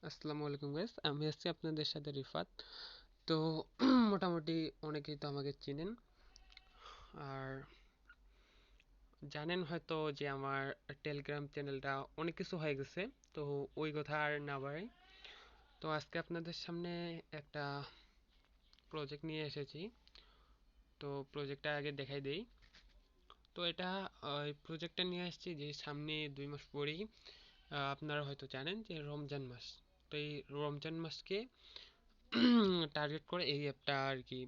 আসসালামু আলাইকুম গাইস, আমি আছি আপনাদের সাথে রিফাত। তো মোটামুটি অনেকেই তো আমাকে চিনেন আর জানেন হয়তো যে আমার টেলিগ্রাম চ্যানেলটা অনেক কিছু হয়ে গেছে। তো ওই কথা আর না বাড়াই, তো আজকে আপনাদের সামনে একটা প্রজেক্ট নিয়ে এসেছি। তো প্রজেক্টটা আগে দেখাই দেই। তো এটা এই প্রজেক্টটা নিয়ে আসছি যে সামনে 2 মাস পরেই আপনারা হয়তো জানেন যে রমজান মাস। তো এই রমজান মাসকে টার্গেট করে এই অ্যাপটা আর কি,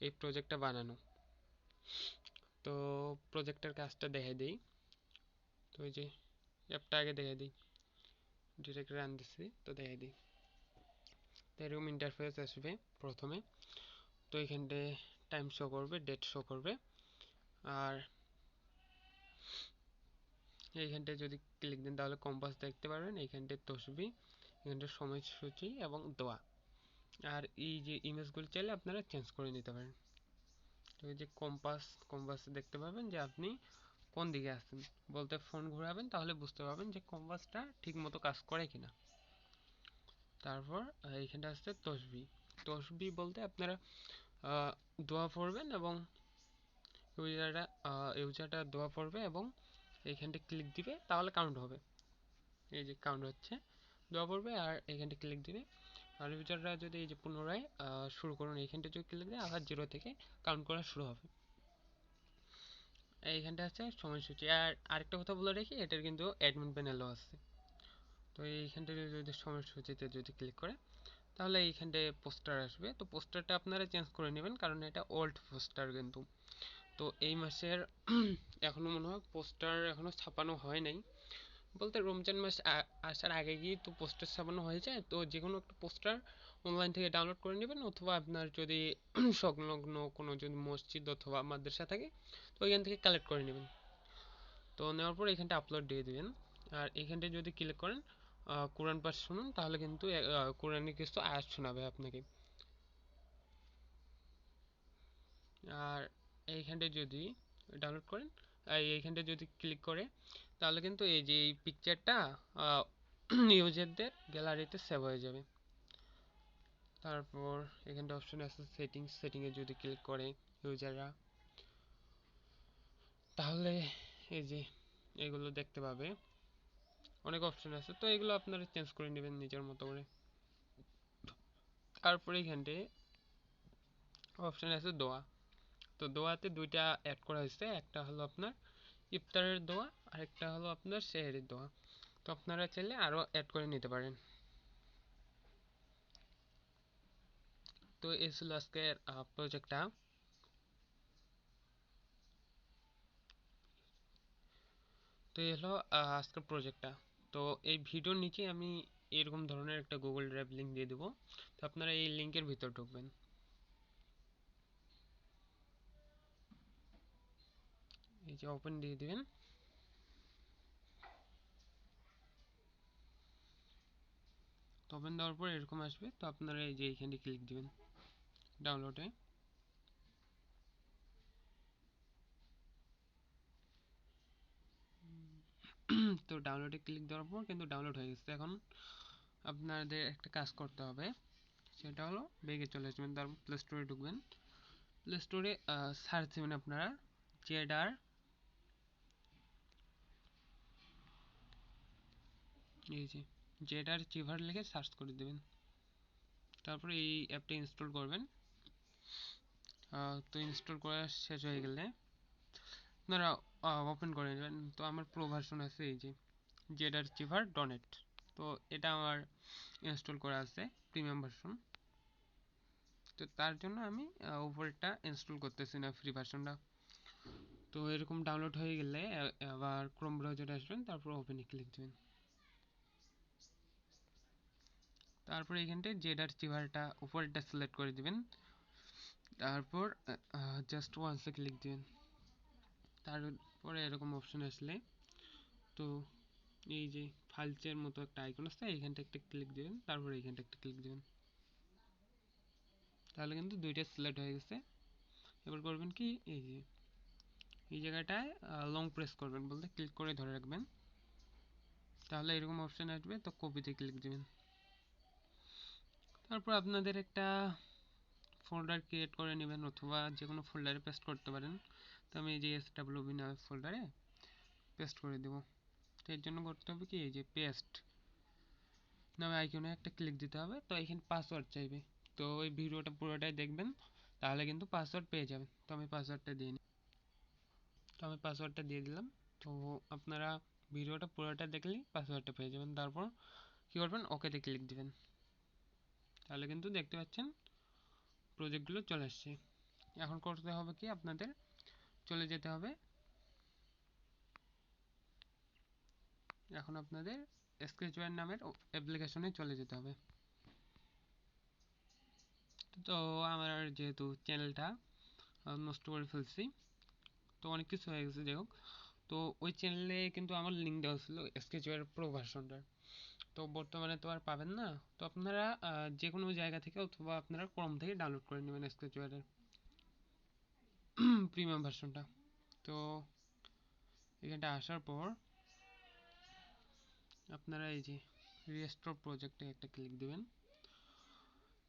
এই প্রজেক্টটা বানানো। তো প্রজেক্টের কাজটা দেখাই দিই। তো এই যে অ্যাপটা আগে দেখাই দিই, ডিরেক্ট রান দিচ্ছি তো দেখাই দিই। তো এরকম ইন্টারফেস আসবে প্রথমে। তো এইখানটায় টাইম শো করবে, ডেট শো করবে। আর এইখানটায় যদি ক্লিক দেন তাহলে কম্পাস দেখতে পারবেন, এইখানটায় তসবি, এখানটায় সময়সূচি এবং দোয়া। আর এই যে ইমেজগুলো চাইলে আপনারা চেঞ্জ করে নিতে পারেন। তো এই যে কম্পাস, কম্পাস দেখতে পাবেন যে আপনি কোন দিকে আছেন, বলতে ফোন ঘোরাবেন তাহলে বুঝতে পারবেন যে কম্পাসটা ঠিক মতো কাজ করে কিনা। তারপর এইখানটা আসছে তসবি। তসবি বলতে আপনারা আহ, দোয়া পড়বেন এবং ইউজারটা ইউজারটা দোয়া পড়বে এবং এইখানটা ক্লিক দিবে তাহলে কাউন্ট হবে। এই যে কাউন্ট হচ্ছে, দোয়া পড়বে আর এইখানটা ক্লিক দিবে। আর ইউজাররা যদি এই যে পুনরায় শুরু করুন, এইখানটা যদি ক্লিক দেয় আবার 0 থেকে কাউন্ট করা শুরু হবে। এইখানটা আছে সময়সূচি। আর আরেকটা কথা বলে রাখি, এটার কিন্তু অ্যাডমিন প্যানেলও আছে। তো এইখানটা যদি সময়সূচিতে যদি ক্লিক করে তাহলে এইখানটায় পোস্টার আসবে। তো পোস্টারটা আপনারা চেঞ্জ করে নেবেন কারণ এটা ওল্ড পোস্টার কিন্তু। তো এই মাসের এখনো মনে হয় পোস্টার এখনো ছাপানো হয় নাই, বলতে রমজান মাস আসার আগে গিয়ে তো পোস্টার ছাপানো হয়ে যায়। তো যে কোনো একটা পোস্টার অনলাইন থেকে ডাউনলোড করে নেবেন, অথবা আপনার যদি সংলগ্ন কোনো যদি মসজিদ অথবা মাদ্রাসা থাকে তো ওইখান থেকে কালেক্ট করে নেবেন। তো নেওয়ার পর এখানটা আপলোড দিয়ে দিবেন। আর এখানটায় যদি ক্লিক করেন কোরআন পাঠ শুনুন তাহলে কিন্তু কোরআনের কিছু আয়াত শোনাবে আপনাকে। আর এইখানটায় যদি ডাউনলোড করেন, এইখানটায় যদি ক্লিক করে তাহলে কিন্তু এই যে এই পিকচারটা ইউজারদের গ্যালারিতে সেভ হয়ে যাবে। তারপর এখানটা অপশন আছে সেটিংস, সেটিংয়ে যদি ক্লিক করে ইউজাররা তাহলে এই যে এগুলো দেখতে পাবে। অনেক অপশন আছে, তো এগুলো আপনারা চেঞ্জ করে নেবেন নিজের মতো করে। তারপরে এখানটায় অপশন আছে দোয়া। তো দোয়াতে দুইটা অ্যাড করা হয়েছে, একটা হলো আপনার ইফতারের দোয়া আর একটা হলো আপনার সেহরির দোয়া। তো আপনারা চাইলে আরও অ্যাড করে নিতে পারেন। তো এই ছিল আজকের প্রজেক্টটা। তো এই হলো আজকের প্রজেক্টটা। তো এই ভিডিওর নিচে আমি এরকম ধরনের একটা গুগল ড্রাইভ লিঙ্ক দিয়ে দেবো। তো আপনারা এই লিঙ্কের ভিতর ঢুকবেন। এই যে ওপেন দিয়ে দিবেন। তো ওপেন দেওয়ার পর এরকম আসবে। তো আপনারা এই যে এইখানে ক্লিক দিবেন ডাউনলোডে। তো ডাউনলোডে ক্লিক দেওয়ার পর কিন্তু ডাউনলোড হয়ে গেছে। এখন আপনাদের একটা কাজ করতে হবে, সেটা হলো ব্যাগে চলে আসবেন, তারপর প্লে স্টোরে ঢুকবেন। প্লে স্টোরে সার্চ দেবেন আপনারা জেডার, এই যে জেডার চিভার লিখে সার্চ করে দেবেন। তারপরে এই অ্যাপটা ইনস্টল করবেন। তো ইনস্টল করা শেষ হয়ে গেলে আপনারা ওপেন করে নেবেন। তো আমার প্রো ভার্সন আছে এই যে জেডার চিভার ডনেট। তো এটা আমার ইনস্টল করা আছে প্রিমিয়াম ভার্সন। তো তার জন্য আমি উপরেরটা ইনস্টল করতেছি না, ফ্রি ভার্সনটা। তো এরকম ডাউনলোড হয়ে গেলে আবার ক্রোম ব্রাউজারে আসবেন, তারপর ওপেনে ক্লিক দেবেন। তারপর এখানটায় জেডার চিভারটা উপরেরটা সিলেক্ট করে দিবেন। তারপর জাস্ট ওয়ান্সে ক্লিক দিবেন। তারপরে এরকম অপশন আসলে তো এই যে ফাইলসের মতো একটা আইকন আছে, এইখানটা একটা ক্লিক দিবেন, তারপর এইখানটা একটা ক্লিক দিবেন। তাহলে কিন্তু দুইটা সিলেক্ট হয়ে গেছে। এবার করবেন কি, এই যে এই জায়গাটায় লং প্রেস করবেন, বলতে ক্লিক করে ধরে রাখবেন। তাহলে এরকম অপশন আসবে, তো কপিতে ক্লিক দিবেন। তারপর আপনাদের একটা ফোল্ডার ক্রিয়েট করে নেবেন অথবা যে কোনো ফোল্ডারে পেস্ট করতে পারেন। তো আমি এই যে SWB নামে ফোল্ডারে পেস্ট করে দেব। তো এর জন্য করতে হবে কি, এই যে পেস্ট নামে আইকনে একটা ক্লিক দিতে হবে। তো এখানে পাসওয়ার্ড চাইবে, তো ওই ভিডিওটা পুরোটাই দেখবেন, তাহলে কিন্তু পাসওয়ার্ড পেয়ে যাবেন। তো আমি পাসওয়ার্ডটা দিয়ে নিই। তো আমি পাসওয়ার্ডটা দিয়ে দিলাম। তো আপনারা ভিডিওটা পুরোটা দেখলেই পাসওয়ার্ডটা পেয়ে যাবেন। তারপর কী করবেন, ওকেতে ক্লিক দিবেন। তাহলে কিন্তু দেখতে পাচ্ছেন প্রজেক্টগুলো চলে আসছে। এখন করতে হবে কি, আপনাদের চলে যেতে হবে, এখন আপনাদের স্কেচওয়্যার নামের অ্যাপ্লিকেশনে চলে যেতে হবে। তো আমার যেহেতু চ্যানেলটা নষ্ট করে ফেলছি, তো অনেক কিছু হয়ে গেছে, যাই হোক। তো ওই চ্যানেলে কিন্তু আমার লিঙ্ক দেওয়া ছিল স্কেচওয়্যার প্রো ভার্সনটার, তো বর্তমানে তো আর পাবেন না। তো আপনারা যে কোনো জায়গা থেকে অথবা আপনারা ক্রোম থেকে ডাউনলোড করে নেবেন স্কেচওয়্যারের প্রিমিয়াম ভার্সনটা। তো এখানটা আসার পর আপনারা এই যে রিস্টোর প্রজেক্টে একটা ক্লিক দিবেন।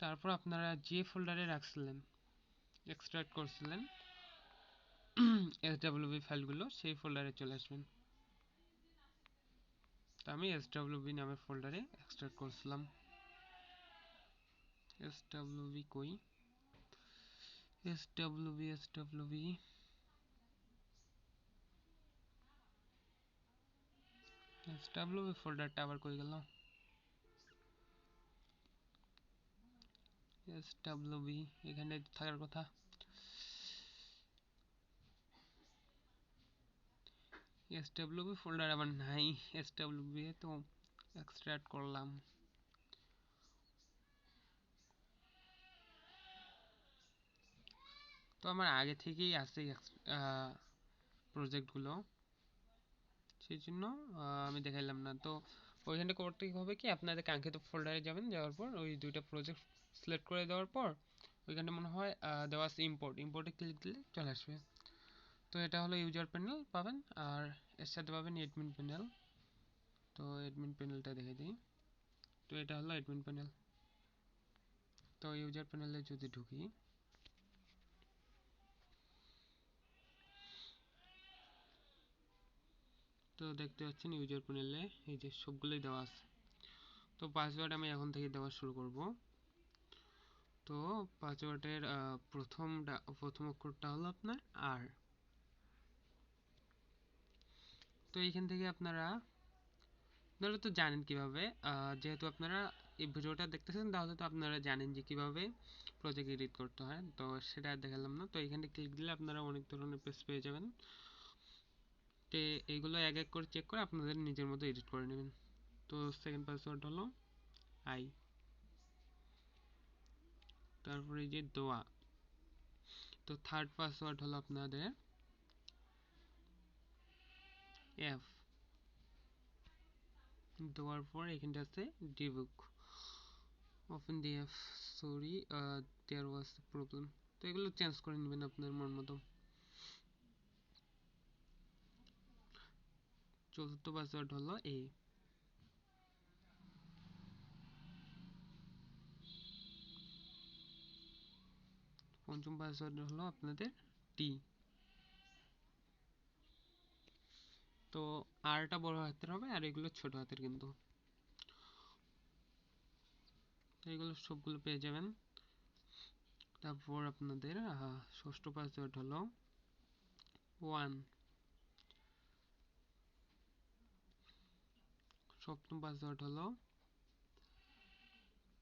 তারপর আপনারা যে ফোল্ডারে রাখছিলেন, এক্সট্রাক্ট করছিলেন SWB ফাইলগুলো, সেই ফোল্ডারে চলে আসবেন। তো আমি SWB নামের ফোল্ডারে এক্সট্রাক্ট করছিলাম। SWB কই, SWB ফোল্ডারটা আবার কই গেল, SWB এখানে থাকার কথা। SWB ফোল্ডার আবার নাই, SWB তো এক্সট্রাক্ট করলাম। তো আমার আগে থেকেই আছে প্রজেক্টগুলো, সেই জন্য আমি দেখাইলাম না। তো ওইখানে করতে হবে কি, আপনাদের কাঙ্ক্ষিত ফোল্ডারে যাবেন, যাওয়ার পর ওই দুইটা প্রজেক্ট সিলেক্ট করে দেওয়ার পর ওইখানে মনে হয় দেওয়া আছে ইম্পোর্টে ক্লিক দিলে চলে আসবে। তো এটা হলো ইউজার প্যানেল পাবেন, আর এর সাথে পাবেন অ্যাডমিন প্যানেল। তো অ্যাডমিন প্যানেলটা দেখে দিই। তো এটা হলো অ্যাডমিন প্যানেল। তো ইউজার প্যানেলে যদি ঢুকি, তো দেখতে পাচ্ছেন ইউজার প্যানেলে এই যে সবগুলোই দেওয়া আছে। তো পাসওয়ার্ড আমি এখন থেকে দেওয়া শুরু করব। তো পাসওয়ার্ডের প্রথম অক্ষরটা হলো আপনার আর। তো এইখান থেকে আপনারা তো জানেন কিভাবে, যেহেতু আপনারা এই ভিডিওটা দেখতেছেন, তাহলে তো আপনারা জানেন যে কিভাবে প্রজেক্ট এডিট করতে হয়। তো সেটা দেখালাম না। তো এখানে ক্লিক দিলে আপনারা অনেক ধরনের পেজ পেয়ে যাবেন। তো এইগুলো এক এক করে চেক করে আপনাদের নিজের মতো এডিট করে নেবেন। তো সেকেন্ড পাসওয়ার্ড হলো আই, তারপরে এই যে দোয়া। তো থার্ড পাসওয়ার্ড হলো আপনাদের এফ, দেওয়ার পর এখানটা আছে ডিবুক, open the F, sorry there was problem. তো এগুলো চেঞ্জ করে নেবেন আপনার মন মতো। চতুর্থ পাসওয়ার্ড হলো এ, পঞ্চম পাসওয়ার্ড হলো আপনাদের টি। তো আরটা বড় হাতের হবে আর এগুলো ছোট হাতের কিন্তু। তো এগুলো সবগুলো পেয়ে যাবেন। তারপর আপনাদের ষষ্ঠ পাসওয়ার্ড হলো 1, সপ্তম পাসওয়ার্ড হলো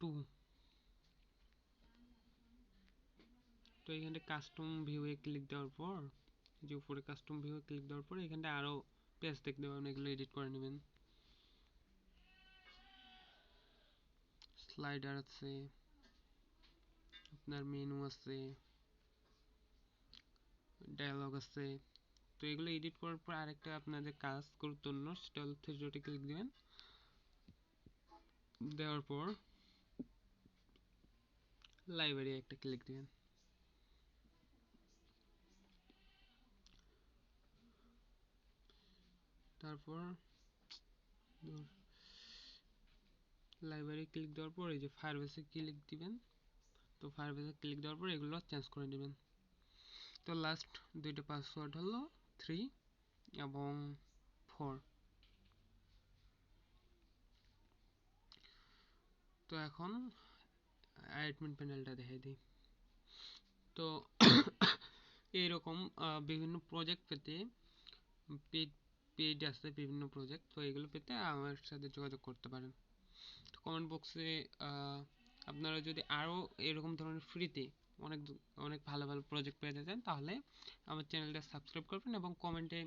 2। তো এখানে কাস্টম ভিউয়ে ক্লিক দেওয়ার পর, যে উপরে কাস্টম ভিউয়ে ক্লিক দেওয়ার পর এখানটা আরো পেজ দেখতে পাবেন, এগুলো এডিট করে নেবেন। স্লাইডার আছে, আপনার মেনু আছে, ডায়ালগ আছে। তো এগুলো এডিট করার পর আরেকটা আপনাদের কাজ গুরুত্বপূর্ণ, সেটা হলো থ্রি ডটে ক্লিক দিবেন। দেওয়ার পর লাইব্রেরি একটা ক্লিক দিবেন। তারপর লাইব্রেরি ক্লিক দেওয়ার পর এই যে ফায়ারবেসে ক্লিক দিবেন। তো ফায়ারবেসে ক্লিক দেওয়ার পর এগুলো চেঞ্জ করে নেবেন। তো লাস্ট দুইটা পাসওয়ার্ড হলো 3 এবং 4। তো এখন অ্যাডমিন প্যানেলটা দেখাই দিই। তো এইরকম বিভিন্ন প্রজেক্ট পেতে পেড পেড আছে বিভিন্ন প্রজেক্ট, তো এগুলো পেতে আমার সাথে যোগাযোগ করতে পারেন। তো কমেন্ট বক্সে আপনারা যদি আরও এরকম ধরনের ফ্রিতে অনেক অনেক ভালো ভালো প্রজেক্ট পেতে চান তাহলে আমার চ্যানেলটা সাবস্ক্রাইব করবেন এবং কমেন্টে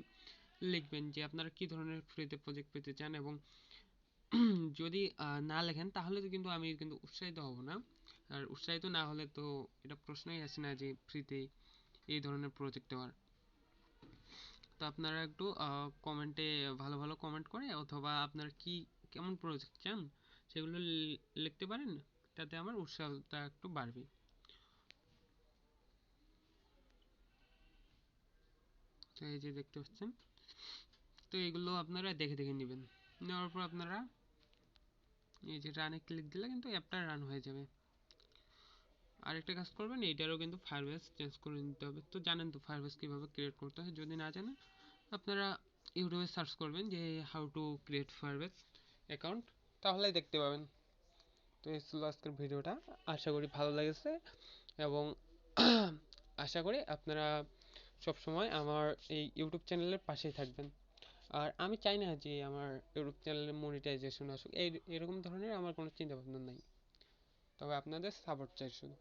লিখবেন যে আপনারা কী ধরনের ফ্রিতে প্রজেক্ট পেতে চান। এবং যদি না লেখেন তাহলে তো কিন্তু আমি কিন্তু উৎসাহিত হব না, আর উৎসাহিত না হলে তো এটা প্রশ্নই আসে না যে ফ্রিতে এই ধরনের প্রজেক্ট দেওয়ার। তো আপনারা একটু কমেন্টে ভালো ভালো কমেন্ট করে অথবা আপনারা কি কেমন প্রজেক্ট চান সেগুলো লিখতে পারেন, তাতে আমার উৎসাহটা একটু বাড়বে। তো এই যে দেখতে পাচ্ছেন, তো এগুলো আপনারা দেখে দেখে নেবেন। নেওয়ার পর আপনারা এই যে রানে ক্লিক দিলে কিন্তু অ্যাপটা রান হয়ে যাবে। আরেকটা কাজ করবেন, এইটারও কিন্তু ফায়ারবেস চেঞ্জ করে নিতে হবে। তো জানেন তো ফায়ারবেস কীভাবে ক্রিয়েট করতে হয়, যদি না জানেন আপনারা ইউটিউবে সার্চ করবেন যে how to create Firebase account, তাহলেই দেখতে পাবেন। তো এই ছিল আজকের ভিডিওটা, আশা করি ভালো লেগেছে এবং আশা করি আপনারা সবসময় আমার এই ইউটিউব চ্যানেলের পাশেই থাকবেন। আর আমি চাই না যে আমার ইউটিউব চ্যানেলে মনিটাইজেশন আসুক, এরকম ধরনের আমার কোনো চিন্তা ভাবনা নাই, তবে আপনাদের সাপোর্ট চাই শুধু।